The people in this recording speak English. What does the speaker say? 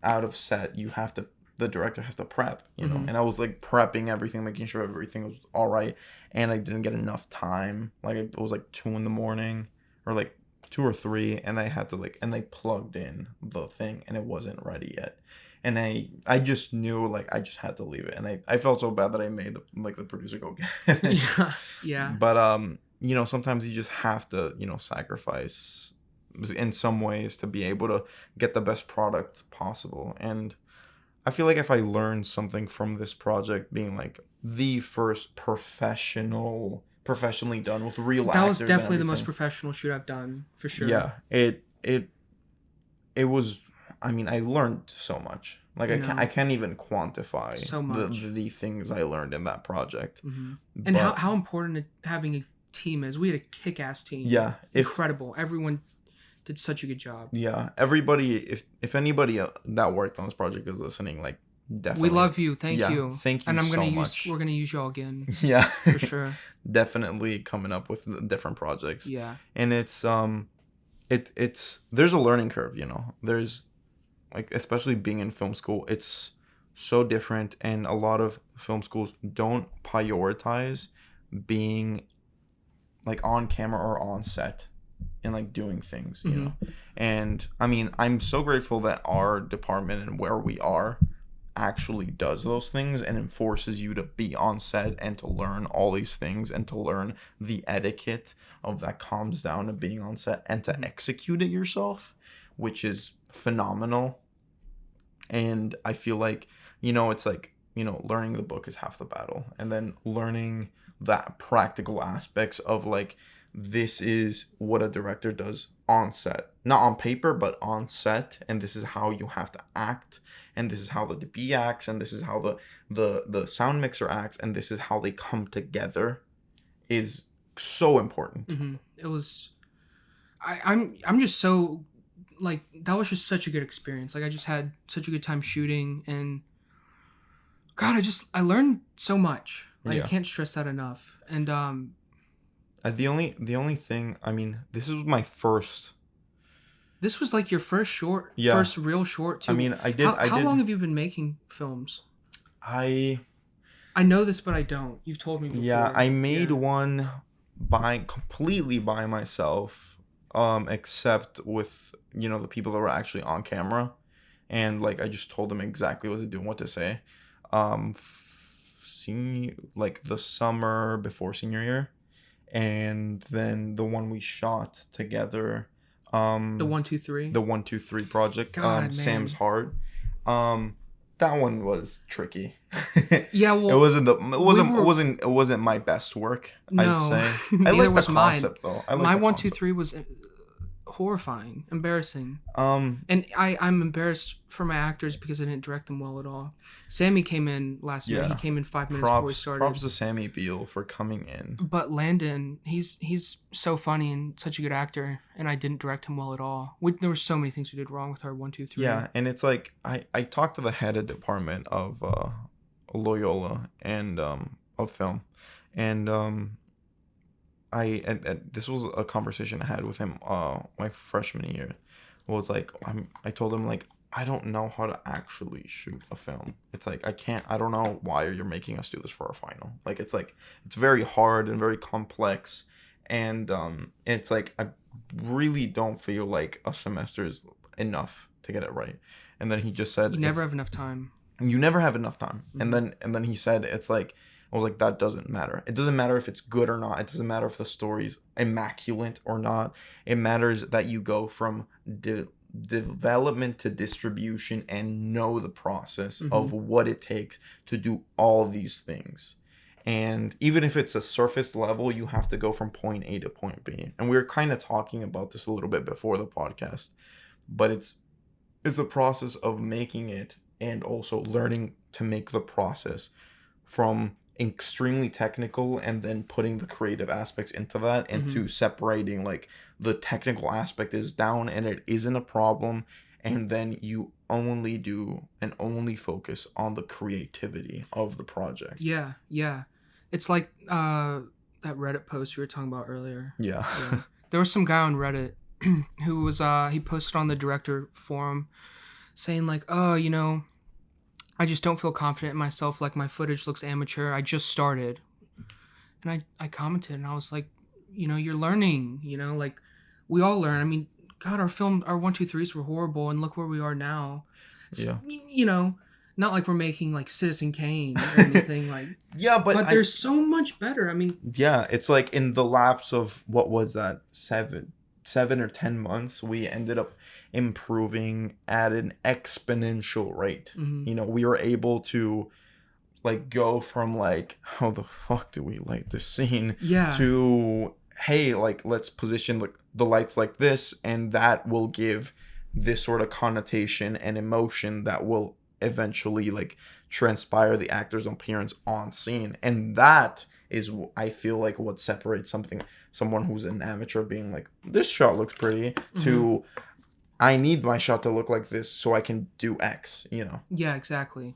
out of set, the director has to prep, Mm-hmm. and I was like prepping everything, making sure everything was all right, and I didn't get enough time. Like it was like 2 in the morning, or like 2 or 3, and I had to and they plugged in the thing, and it wasn't ready yet, and I just knew like I just had to leave it, and I felt so bad that I made the producer go get it. Yeah. Yeah. But sometimes you just have to sacrifice in some ways to be able to get the best product possible. And I feel like if I learned something from this project being like the first professionally done with real That was actors and definitely the most everything. professional shoot I've done, for sure. Yeah, it was. I mean, I learned so much. Like I can't even quantify So much. the things I learned in that project. Mm-hmm. And how important having a team is. We had a kick-ass team. Yeah, incredible. Everyone did such a good job. Yeah, everybody. If anybody that worked on this project is listening, like definitely, we love you. Thank you. Thank you. And much. We're gonna use y'all again. Yeah, for sure. Definitely coming up with different projects. Yeah, and it's there's a learning curve. There's especially being in film school, it's so different, and a lot of film schools don't prioritize being on camera or on set and doing things, mm-hmm. And I mean, I'm so grateful that our department and where we are actually does those things and enforces you to be on set and to learn all these things and to learn the etiquette of that comes down to being on set and to mm-hmm. execute it yourself, which is phenomenal. And I feel like, it's learning the book is half the battle, and then learning that practical aspects of this is what a director does on set, not on paper, but on set. And this is how you have to act. And this is how the DP acts. And this is how the sound mixer acts. And this is how they come together is so important. Mm-hmm. It was, I'm just so that was just such a good experience. I just had such a good time shooting, and God, I learned so much. I can't stress that enough. And, the only thing, I mean, this is my first. This was your first short, first real short too. I mean, How long have you been making films? I know this, but I don't. You've told me before. Yeah, I made one completely by myself, except with the people that were actually on camera, and I just told them exactly what to do and what to say. The summer before senior year. And then the one we shot together, the 1-2-3, the 1-2-3 project, God, SIMS'S hard, that one was tricky. Yeah, well, it wasn't my best work. No, I'd say. I like the concept though. My 1-2-3 was horrifying, embarrassing. And I'm embarrassed for my actors because I didn't direct them well at all. Sammy came in last minute. He came in 5 minutes before we started. Props to Sammy Beal for coming in. But Landon, he's so funny and such a good actor, and I didn't direct him well at all. There were so many things we did wrong with our 1-2-3. Yeah, and it's I talked to the head of department of Loyola and of film, and this was a conversation I had with him my freshman year. Was I told him I don't know how to actually shoot a film. It's I don't know why you're making us do this for our final. It's very hard and very complex, and it's I really don't feel like a semester is enough to get it right. And then he just said you never have enough time. You never have enough time. Mm-hmm. And then he said I was that doesn't matter. It doesn't matter if it's good or not. It doesn't matter if the story's immaculate or not. It matters that you go from development to distribution and know the process mm-hmm. of what it takes to do all these things. And even if it's a surface level, you have to go from point A to point B. And we were kind of talking about this a little bit before the podcast, but it's the process of making it and also learning to make the process from extremely technical and then putting the creative aspects into that, and mm-hmm. to separating the technical aspect is down and it isn't a problem, and then you only do and only focus on the creativity of the project. Yeah It's that Reddit post we were talking about earlier. Yeah. There was some guy on Reddit who was he posted on the director forum saying like, oh, I just don't feel confident in myself. Like my footage looks amateur. I just started. And I commented and I was like, you're learning, like we all learn. I mean, God, our 1, 2, 3s were horrible. And look where we are now. Yeah. Not like we're making like Citizen Kane or anything like, Yeah, but they're so much better. I mean, yeah, it's like in the lapse of what was that, 7 or 10 months, we ended up improving at an exponential rate. mm-hmm. We were able to like go from like, how the fuck do we light this scene, Yeah. to hey, like let's position like the lights like this, and that will give this sort of connotation and emotion that will eventually like transpire the actor's appearance on scene. And that is, I feel like, what separates someone who's an amateur being like, this shot looks pretty, Mm-hmm. to I need my shot to look like this so I can do X. Yeah, exactly.